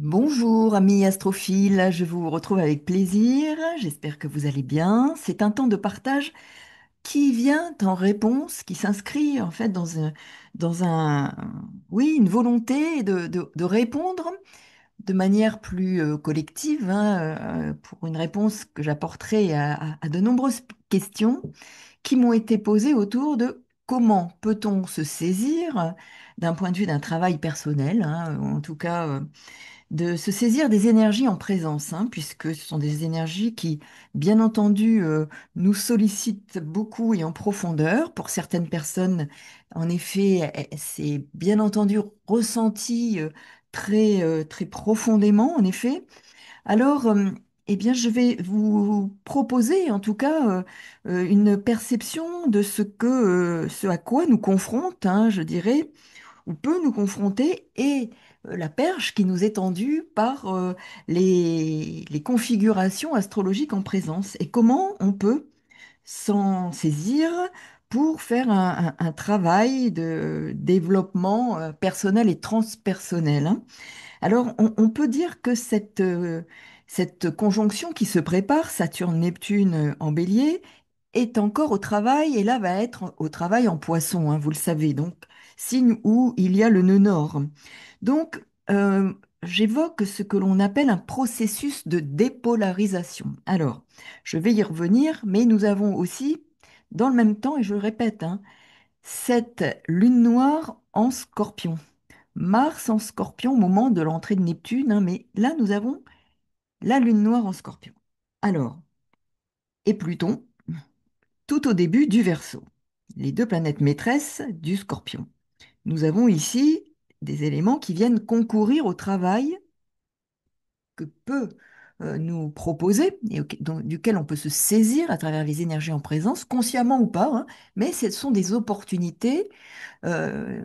Bonjour, amis astrophiles, je vous retrouve avec plaisir. J'espère que vous allez bien. C'est un temps de partage qui vient en réponse, qui s'inscrit en fait dans oui, une volonté de répondre de manière plus collective, hein, pour une réponse que j'apporterai à de nombreuses questions qui m'ont été posées autour de comment peut-on se saisir d'un point de vue d'un travail personnel, hein, ou en tout cas de se saisir des énergies en présence, hein, puisque ce sont des énergies qui, bien entendu, nous sollicitent beaucoup et en profondeur. Pour certaines personnes, en effet, c'est bien entendu ressenti très profondément, en effet. Alors, eh bien, je vais vous proposer, en tout cas, une perception de ce à quoi nous confronte, hein, je dirais, ou peut nous confronter, et la perche qui nous est tendue par les configurations astrologiques en présence, et comment on peut s'en saisir pour faire un travail de développement personnel et transpersonnel, hein. Alors, on peut dire que cette conjonction qui se prépare, Saturne-Neptune en Bélier, est encore au travail, et là va être au travail en Poisson, hein, vous le savez, donc signe où il y a le nœud nord. Donc, j'évoque ce que l'on appelle un processus de dépolarisation. Alors, je vais y revenir, mais nous avons aussi, dans le même temps, et je le répète, hein, cette lune noire en Scorpion. Mars en Scorpion au moment de l'entrée de Neptune, hein, mais là nous avons la Lune noire en Scorpion. Alors, et Pluton, tout au début du Verseau, les deux planètes maîtresses du Scorpion. Nous avons ici des éléments qui viennent concourir au travail que peut nous proposer et duquel on peut se saisir à travers les énergies en présence, consciemment ou pas, hein, mais ce sont des opportunités euh,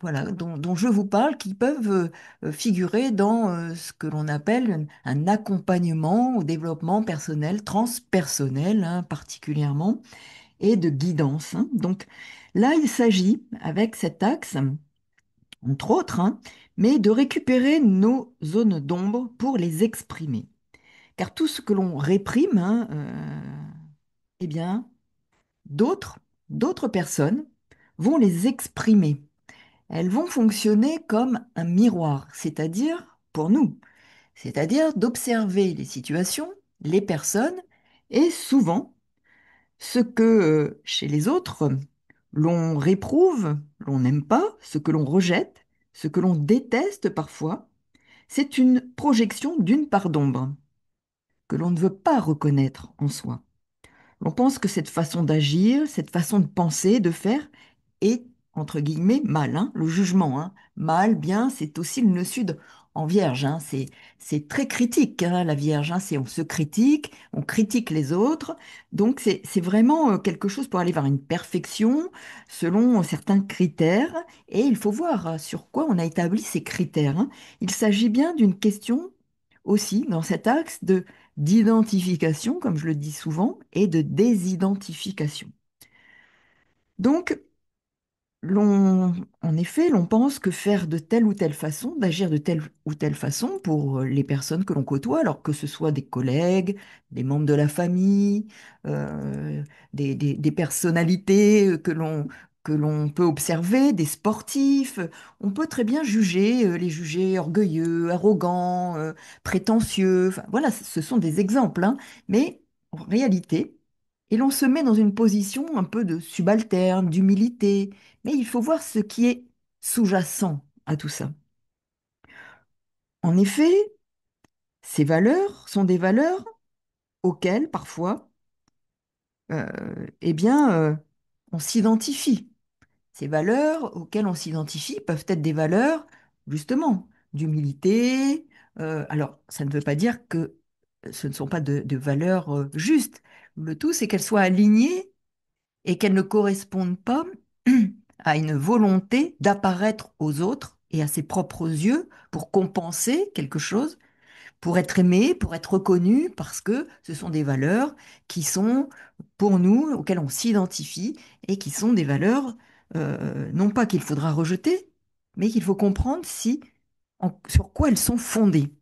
voilà, dont je vous parle, qui peuvent figurer dans ce que l'on appelle un accompagnement au développement personnel, transpersonnel, hein, particulièrement, et de guidance, hein. Donc là, il s'agit, avec cet axe, entre autres, hein, mais de récupérer nos zones d'ombre pour les exprimer. Car tout ce que l'on réprime, hein, eh bien, d'autres, d'autres personnes vont les exprimer. Elles vont fonctionner comme un miroir, c'est-à-dire pour nous, c'est-à-dire d'observer les situations, les personnes, et souvent ce que chez les autres l'on réprouve, l'on n'aime pas, ce que l'on rejette, ce que l'on déteste parfois, c'est une projection d'une part d'ombre que l'on ne veut pas reconnaître en soi. On pense que cette façon d'agir, cette façon de penser, de faire, est, entre guillemets, mal, hein, le jugement, hein. Mal, bien, c'est aussi le nœud sud en Vierge, hein. C'est très critique, hein, la Vierge, hein. On se critique, on critique les autres. Donc, c'est vraiment quelque chose pour aller vers une perfection selon certains critères. Et il faut voir sur quoi on a établi ces critères, hein. Il s'agit bien d'une question aussi, dans cet axe de d'identification, comme je le dis souvent, et de désidentification. Donc, en effet, l'on pense que faire de telle ou telle façon, d'agir de telle ou telle façon pour les personnes que l'on côtoie, alors que ce soit des collègues, des membres de la famille, euh, des personnalités que l'on peut observer, des sportifs, on peut très bien juger, les juger orgueilleux, arrogants, prétentieux. Enfin, voilà, ce sont des exemples, hein. Mais en réalité, et l'on se met dans une position un peu de subalterne, d'humilité, mais il faut voir ce qui est sous-jacent à tout ça. En effet, ces valeurs sont des valeurs auxquelles parfois, eh bien, on s'identifie. Ces valeurs auxquelles on s'identifie peuvent être des valeurs, justement, d'humilité. Alors, ça ne veut pas dire que ce ne sont pas de valeurs justes. Le tout, c'est qu'elles soient alignées et qu'elles ne correspondent pas à une volonté d'apparaître aux autres et à ses propres yeux pour compenser quelque chose, pour être aimé, pour être reconnu, parce que ce sont des valeurs qui sont pour nous, auxquelles on s'identifie, et qui sont des valeurs, non pas qu'il faudra rejeter, mais qu'il faut comprendre si sur quoi elles sont fondées.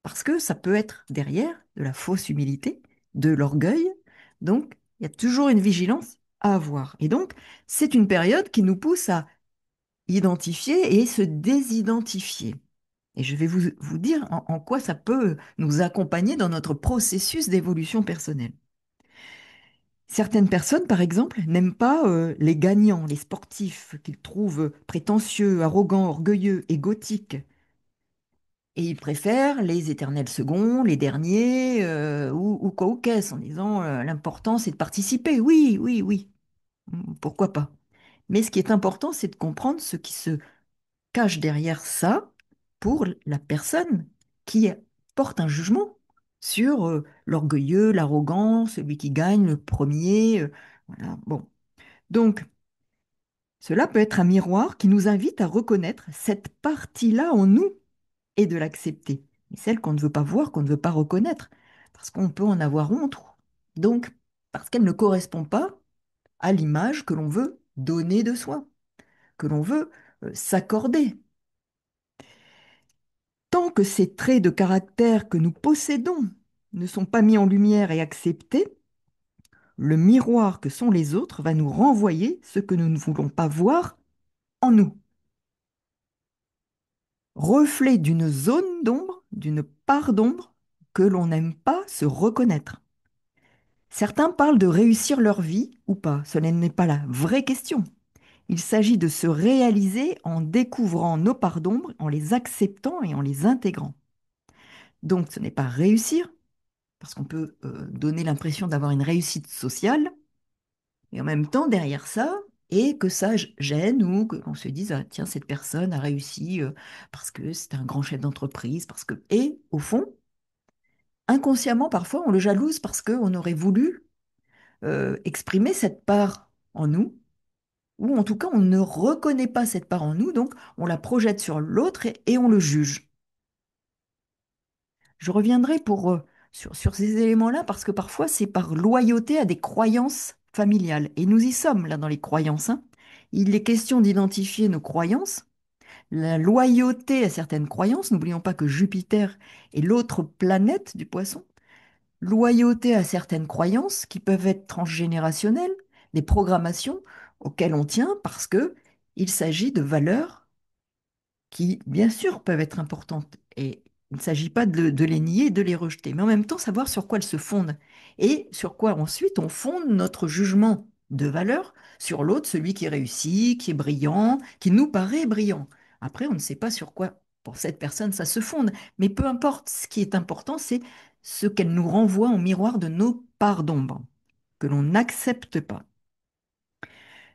Parce que ça peut être derrière de la fausse humilité, de l'orgueil. Donc, il y a toujours une vigilance à avoir. Et donc, c'est une période qui nous pousse à identifier et se désidentifier. Et je vais vous dire en quoi ça peut nous accompagner dans notre processus d'évolution personnelle. Certaines personnes, par exemple, n'aiment pas les gagnants, les sportifs, qu'ils trouvent prétentieux, arrogants, orgueilleux, égotiques. Et ils préfèrent les éternels seconds, les derniers, ou quoi ou qu'est-ce, en disant l'important c'est de participer. Oui, oui, oui, pourquoi pas. Mais ce qui est important, c'est de comprendre ce qui se cache derrière ça pour la personne qui porte un jugement sur l'orgueilleux, l'arrogant, celui qui gagne le premier. Voilà. Bon. Donc, cela peut être un miroir qui nous invite à reconnaître cette partie-là en nous et de l'accepter. Mais celle qu'on ne veut pas voir, qu'on ne veut pas reconnaître, parce qu'on peut en avoir honte. Donc, parce qu'elle ne correspond pas à l'image que l'on veut donner de soi, que l'on veut s'accorder. Tant que ces traits de caractère que nous possédons ne sont pas mis en lumière et acceptés, le miroir que sont les autres va nous renvoyer ce que nous ne voulons pas voir en nous. Reflet d'une zone d'ombre, d'une part d'ombre que l'on n'aime pas se reconnaître. Certains parlent de réussir leur vie ou pas. Ce n'est pas la vraie question. Il s'agit de se réaliser en découvrant nos parts d'ombre, en les acceptant et en les intégrant. Donc ce n'est pas réussir, parce qu'on peut donner l'impression d'avoir une réussite sociale, et en même temps derrière ça, et que ça gêne ou qu'on se dise, ah, tiens, cette personne a réussi parce que c'est un grand chef d'entreprise, parce que... Et au fond, inconsciemment, parfois, on le jalouse parce qu'on aurait voulu exprimer cette part en nous, ou en tout cas, on ne reconnaît pas cette part en nous, donc on la projette sur l'autre et on le juge. Je reviendrai sur ces éléments-là parce que parfois, c'est par loyauté à des croyances familiales. Et nous y sommes, là, dans les croyances, hein. Il est question d'identifier nos croyances, la loyauté à certaines croyances. N'oublions pas que Jupiter est l'autre planète du poisson. Loyauté à certaines croyances qui peuvent être transgénérationnelles, des programmations auxquelles on tient parce que il s'agit de valeurs qui, bien sûr, peuvent être importantes. Et il ne s'agit pas de les nier, de les rejeter, mais en même temps savoir sur quoi elles se fondent et sur quoi ensuite on fonde notre jugement de valeur sur l'autre, celui qui réussit, qui est brillant, qui nous paraît brillant. Après, on ne sait pas sur quoi, pour cette personne, ça se fonde. Mais peu importe, ce qui est important, c'est ce qu'elle nous renvoie en miroir de nos parts d'ombre, que l'on n'accepte pas.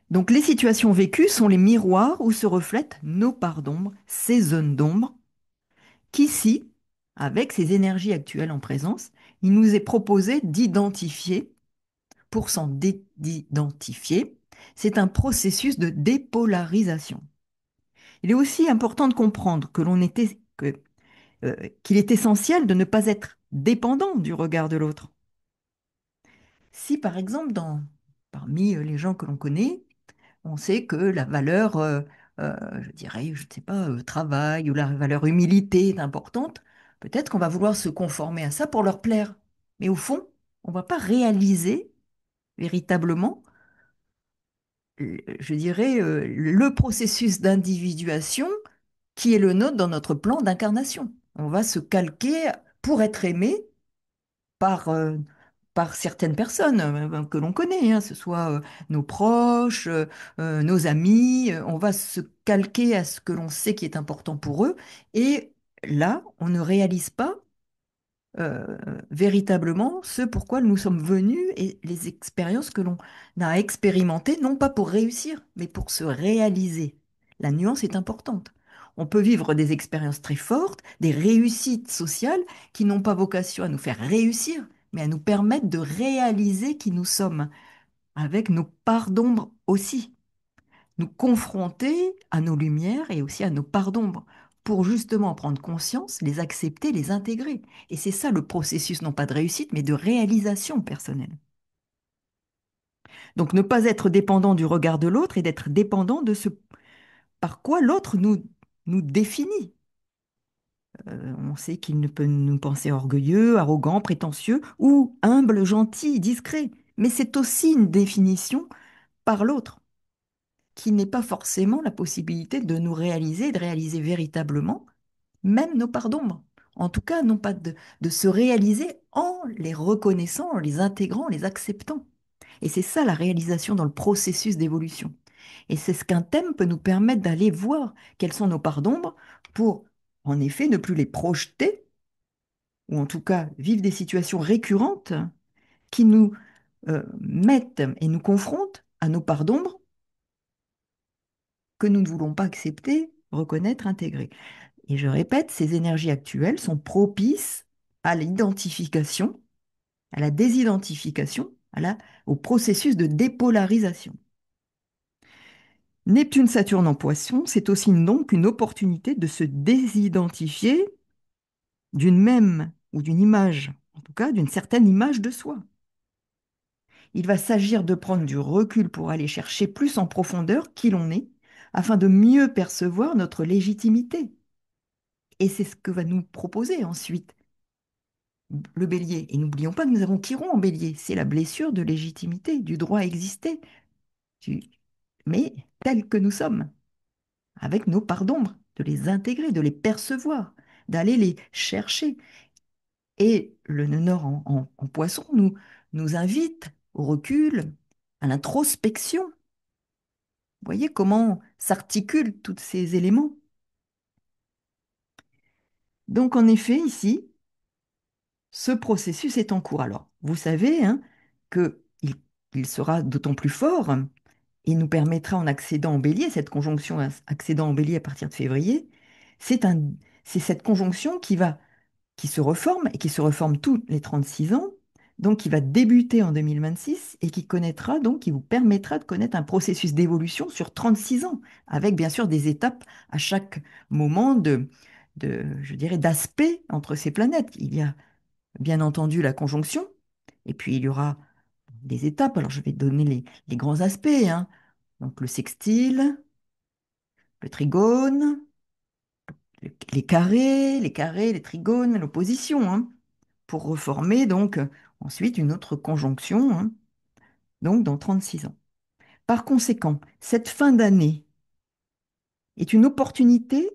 Donc les situations vécues sont les miroirs où se reflètent nos parts d'ombre, ces zones d'ombre, qu'ici, avec ces énergies actuelles en présence, il nous est proposé d'identifier. Pour s'en d'identifier, c'est un processus de dépolarisation. Il est aussi important de comprendre qu'il est essentiel de ne pas être dépendant du regard de l'autre. Si par exemple, parmi les gens que l'on connaît, on sait que la valeur, je dirais, je ne sais pas, travail ou la valeur humilité est importante, peut-être qu'on va vouloir se conformer à ça pour leur plaire. Mais au fond, on ne va pas réaliser véritablement, je dirais, le processus d'individuation qui est le nôtre dans notre plan d'incarnation. On va se calquer pour être aimé par, par certaines personnes que l'on connaît, hein, ce soit nos proches, nos amis. On va se calquer à ce que l'on sait qui est important pour eux. Et là, on ne réalise pas euh, véritablement ce pourquoi nous sommes venus et les expériences que l'on a expérimentées, non pas pour réussir, mais pour se réaliser. La nuance est importante. On peut vivre des expériences très fortes, des réussites sociales qui n'ont pas vocation à nous faire réussir, mais à nous permettre de réaliser qui nous sommes, avec nos parts d'ombre aussi, nous confronter à nos lumières et aussi à nos parts d'ombre pour justement en prendre conscience, les accepter, les intégrer. Et c'est ça le processus, non pas de réussite, mais de réalisation personnelle. Donc ne pas être dépendant du regard de l'autre et d'être dépendant de ce par quoi l'autre nous définit. On sait qu'il ne peut nous penser orgueilleux, arrogant, prétentieux ou humble, gentil, discret. Mais c'est aussi une définition par l'autre, qui n'est pas forcément la possibilité de nous réaliser, de réaliser véritablement même nos parts d'ombre. En tout cas, non pas de se réaliser en les reconnaissant, en les intégrant, en les acceptant. Et c'est ça la réalisation dans le processus d'évolution. Et c'est ce qu'un thème peut nous permettre d'aller voir quelles sont nos parts d'ombre pour, en effet, ne plus les projeter, ou en tout cas vivre des situations récurrentes qui nous mettent et nous confrontent à nos parts d'ombre que nous ne voulons pas accepter, reconnaître, intégrer. Et je répète, ces énergies actuelles sont propices à l'identification, à la désidentification, au processus de dépolarisation. Neptune-Saturne en Poisson, c'est aussi donc une opportunité de se désidentifier d'une même ou d'une image, en tout cas d'une certaine image de soi. Il va s'agir de prendre du recul pour aller chercher plus en profondeur qui l'on est, afin de mieux percevoir notre légitimité. Et c'est ce que va nous proposer ensuite le bélier. Et n'oublions pas que nous avons Chiron en bélier. C'est la blessure de légitimité, du droit à exister, du- mais tels que nous sommes, avec nos parts d'ombre, de les intégrer, de les percevoir, d'aller les chercher. Et le nœud nord en poisson nous invite au recul, à l'introspection. Vous voyez comment s'articulent tous ces éléments. Donc en effet, ici, ce processus est en cours. Alors, vous savez hein, que il sera d'autant plus fort et nous permettra en accédant en bélier, cette conjonction accédant en bélier à partir de février, c'est un, c'est cette conjonction qui se reforme et qui se reforme tous les 36 ans, donc qui va débuter en 2026 et qui connaîtra donc, qui vous permettra de connaître un processus d'évolution sur 36 ans, avec bien sûr des étapes à chaque moment je dirais, d'aspect entre ces planètes. Il y a bien entendu la conjonction, et puis il y aura des étapes. Alors je vais donner les grands aspects, hein. Donc le sextile, le trigone, les trigones, l'opposition, hein, pour reformer donc ensuite une autre conjonction, hein, donc dans 36 ans. Par conséquent, cette fin d'année est une opportunité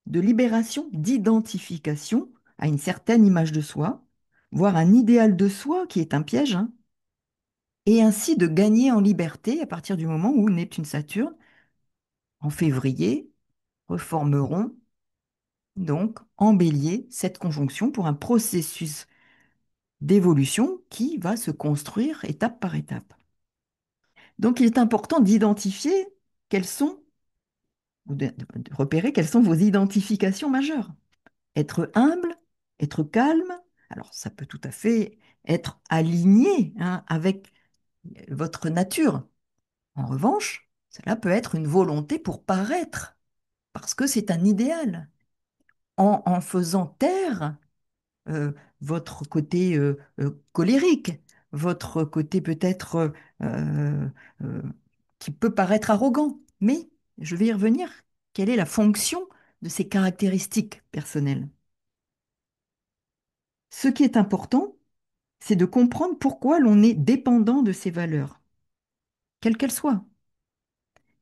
de libération, d'identification à une certaine image de soi, voire un idéal de soi qui est un piège, hein, et ainsi de gagner en liberté à partir du moment où Neptune-Saturne, en février, reformeront donc en bélier cette conjonction pour un processus d'évolution qui va se construire étape par étape. Donc il est important d'identifier quelles sont, ou de repérer quelles sont vos identifications majeures. Être humble, être calme, alors ça peut tout à fait être aligné hein, avec votre nature. En revanche, cela peut être une volonté pour paraître, parce que c'est un idéal. En faisant taire votre côté colérique, votre côté peut-être euh, qui peut paraître arrogant. Mais je vais y revenir. Quelle est la fonction de ces caractéristiques personnelles? Ce qui est important, c'est de comprendre pourquoi l'on est dépendant de ces valeurs, quelles qu'elles soient,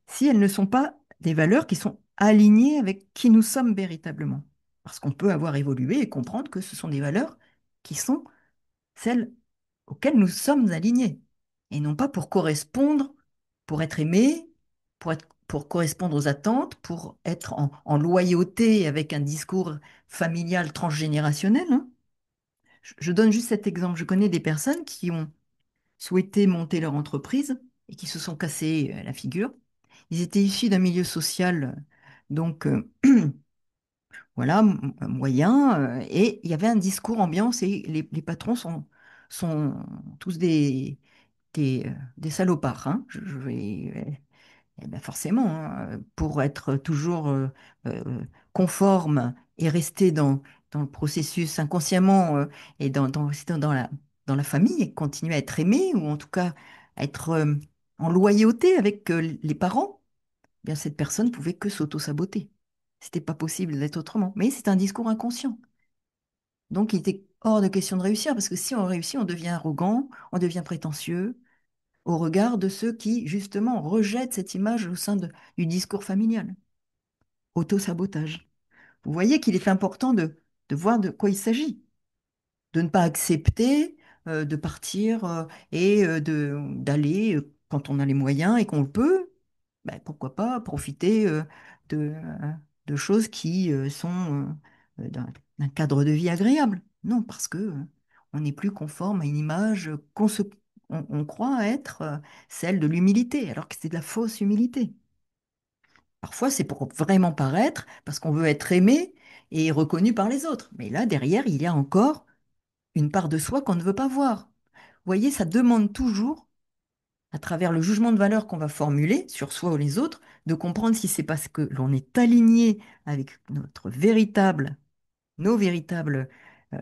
si elles ne sont pas des valeurs qui sont alignées avec qui nous sommes véritablement. Parce qu'on peut avoir évolué et comprendre que ce sont des valeurs qui sont celles auxquelles nous sommes alignés, et non pas pour correspondre, pour être aimé, pour correspondre aux attentes, pour être en loyauté avec un discours familial transgénérationnel, hein. Je donne juste cet exemple. Je connais des personnes qui ont souhaité monter leur entreprise et qui se sont cassés la figure. Ils étaient issus d'un milieu social, donc voilà, moyen, et il y avait un discours ambiance et les patrons sont tous des salopards, hein. Je vais, eh ben forcément, hein, pour être toujours conforme et rester dans le processus inconsciemment et dans la famille, et continuer à être aimé ou en tout cas être en loyauté avec les parents, eh bien cette personne pouvait que s'auto-saboter. C'était pas possible d'être autrement. Mais c'est un discours inconscient. Donc, il était hors de question de réussir, parce que si on réussit, on devient arrogant, on devient prétentieux, au regard de ceux qui, justement, rejettent cette image au sein du discours familial. Auto-sabotage. Vous voyez qu'il est important de voir de quoi il s'agit, de ne pas accepter de partir et d'aller, quand on a les moyens et qu'on le peut, ben, pourquoi pas profiter de, euh, de choses qui sont d'un cadre de vie agréable. Non, parce que on n'est plus conforme à une image on croit être celle de l'humilité, alors que c'est de la fausse humilité. Parfois, c'est pour vraiment paraître, parce qu'on veut être aimé et reconnu par les autres. Mais là, derrière, il y a encore une part de soi qu'on ne veut pas voir. Vous voyez, ça demande toujours, à travers le jugement de valeur qu'on va formuler sur soi ou les autres, de comprendre si c'est parce que l'on est aligné avec nos véritables, euh,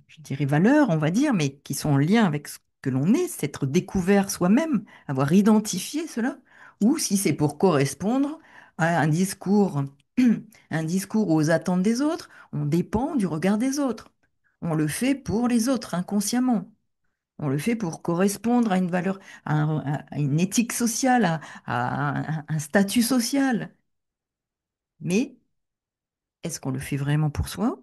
je dirais valeurs, on va dire, mais qui sont en lien avec ce que l'on est, s'être découvert soi-même, avoir identifié cela, ou si c'est pour correspondre à un discours, un discours aux attentes des autres, on dépend du regard des autres. On le fait pour les autres, inconsciemment. On le fait pour correspondre à une valeur, à une éthique sociale, à un statut social. Mais est-ce qu'on le fait vraiment pour soi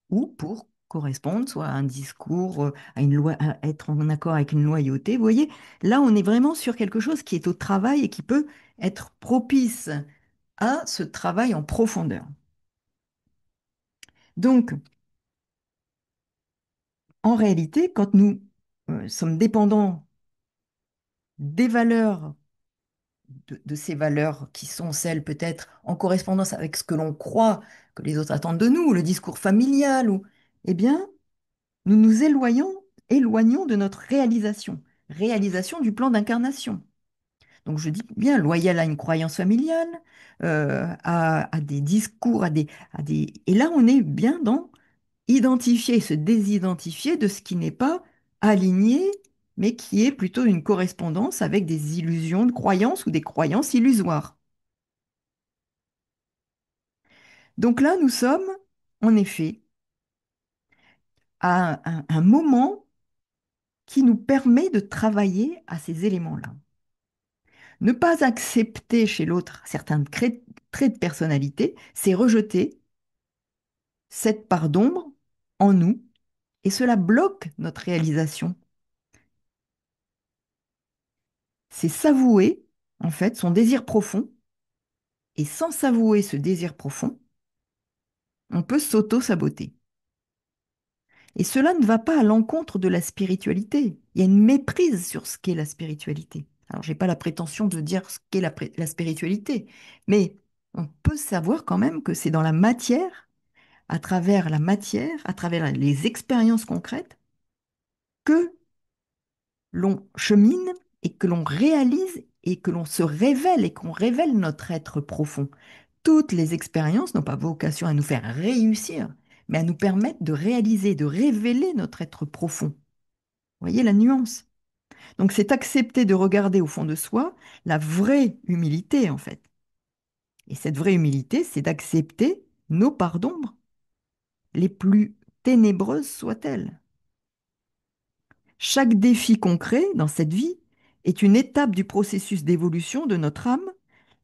ou pour correspondre soit à un discours, à une loi, à être en accord avec une loyauté? Vous voyez, là, on est vraiment sur quelque chose qui est au travail et qui peut être propice à ce travail en profondeur. Donc, en réalité, quand nous sommes dépendants des valeurs de ces valeurs qui sont celles peut-être en correspondance avec ce que l'on croit que les autres attendent de nous, le discours familial, ou, eh bien, nous nous éloignons de notre réalisation du plan d'incarnation. Donc je dis bien loyal à une croyance familiale, à des discours, Et là, on est bien dans identifier, se désidentifier de ce qui n'est pas aligné, mais qui est plutôt une correspondance avec des illusions de croyances ou des croyances illusoires. Donc là, nous sommes, en effet, à un moment qui nous permet de travailler à ces éléments-là. Ne pas accepter chez l'autre certains traits de personnalité, c'est rejeter cette part d'ombre en nous et cela bloque notre réalisation. C'est s'avouer, en fait, son désir profond et sans s'avouer ce désir profond, on peut s'auto-saboter. Et cela ne va pas à l'encontre de la spiritualité. Il y a une méprise sur ce qu'est la spiritualité. Alors, je n'ai pas la prétention de dire ce qu'est la spiritualité, mais on peut savoir quand même que c'est dans la matière, à travers les expériences concrètes, que l'on chemine et que l'on réalise et que l'on se révèle et qu'on révèle notre être profond. Toutes les expériences n'ont pas vocation à nous faire réussir, mais à nous permettre de réaliser, de révéler notre être profond. Vous voyez la nuance? Donc c'est accepter de regarder au fond de soi la vraie humilité, en fait. Et cette vraie humilité, c'est d'accepter nos parts d'ombre, les plus ténébreuses soient-elles. Chaque défi concret dans cette vie est une étape du processus d'évolution de notre âme.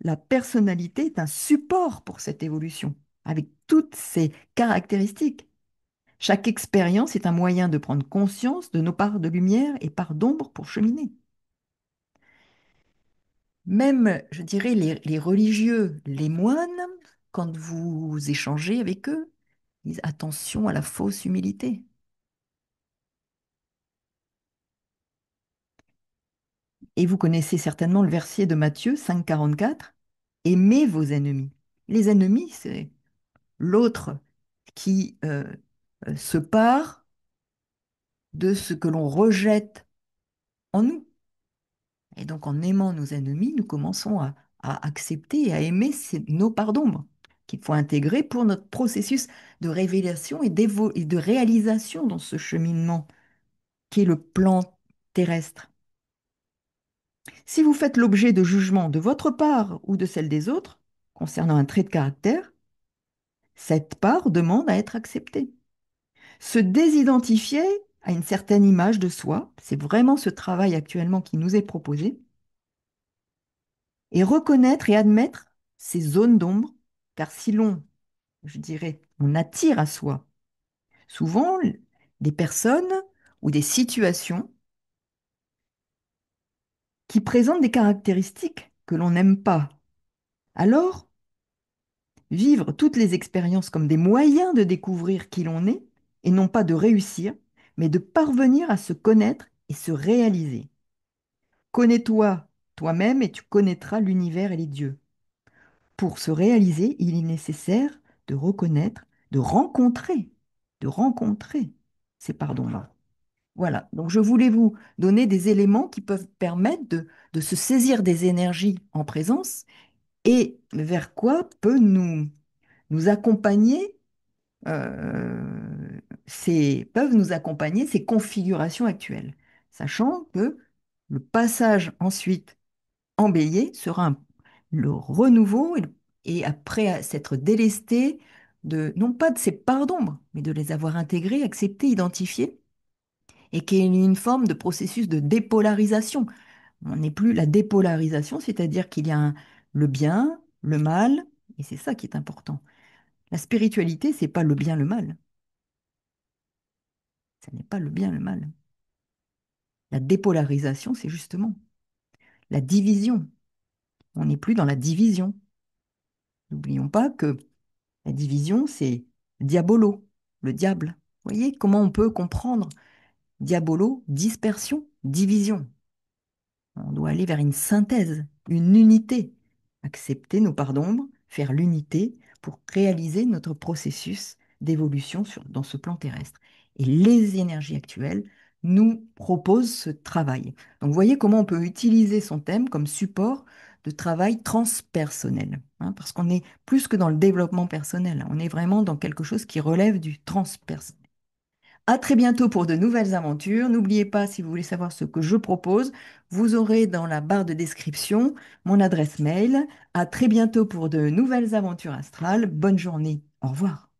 La personnalité est un support pour cette évolution, avec toutes ses caractéristiques. Chaque expérience est un moyen de prendre conscience de nos parts de lumière et parts d'ombre pour cheminer. Même, je dirais, les religieux, les moines, quand vous échangez avec eux, disent attention à la fausse humilité. Et vous connaissez certainement le verset de Matthieu 5,44, aimez vos ennemis. Les ennemis, c'est l'autre qui se part de ce que l'on rejette en nous. Et donc, en aimant nos ennemis, nous commençons à accepter et à aimer nos parts d'ombre qu'il faut intégrer pour notre processus de révélation et de réalisation dans ce cheminement qui est le plan terrestre. Si vous faites l'objet de jugements de votre part ou de celle des autres, concernant un trait de caractère, cette part demande à être acceptée. Se désidentifier à une certaine image de soi, c'est vraiment ce travail actuellement qui nous est proposé, et reconnaître et admettre ces zones d'ombre, car si l'on, je dirais, on attire à soi souvent des personnes ou des situations qui présentent des caractéristiques que l'on n'aime pas, alors vivre toutes les expériences comme des moyens de découvrir qui l'on est, et non pas de réussir, mais de parvenir à se connaître et se réaliser. Connais-toi toi-même et tu connaîtras l'univers et les dieux. Pour se réaliser, il est nécessaire de reconnaître, de rencontrer ces pardons-là. Voilà, donc je voulais vous donner des éléments qui peuvent permettre de se saisir des énergies en présence et vers quoi peut nous accompagner, peuvent nous accompagner ces configurations actuelles, sachant que le passage ensuite embellier sera le renouveau et après s'être délesté de, non pas de ces parts d'ombre, mais de les avoir intégrées, acceptées, identifiées, et qu'il y ait une forme de processus de dépolarisation. On n'est plus la dépolarisation, c'est-à-dire qu'il y a le bien, le mal, et c'est ça qui est important. La spiritualité, c'est pas le bien, le mal. Ce n'est pas le bien, le mal. La dépolarisation, c'est justement la division. On n'est plus dans la division. N'oublions pas que la division, c'est diabolo, le diable. Vous voyez comment on peut comprendre diabolo, dispersion, division. On doit aller vers une synthèse, une unité, accepter nos parts d'ombre, faire l'unité pour réaliser notre processus d'évolution dans ce plan terrestre. Et les énergies actuelles nous proposent ce travail. Donc vous voyez comment on peut utiliser son thème comme support de travail transpersonnel, hein, parce qu'on est plus que dans le développement personnel, on est vraiment dans quelque chose qui relève du transpersonnel. À très bientôt pour de nouvelles aventures. N'oubliez pas, si vous voulez savoir ce que je propose, vous aurez dans la barre de description mon adresse mail. À très bientôt pour de nouvelles aventures astrales. Bonne journée. Au revoir.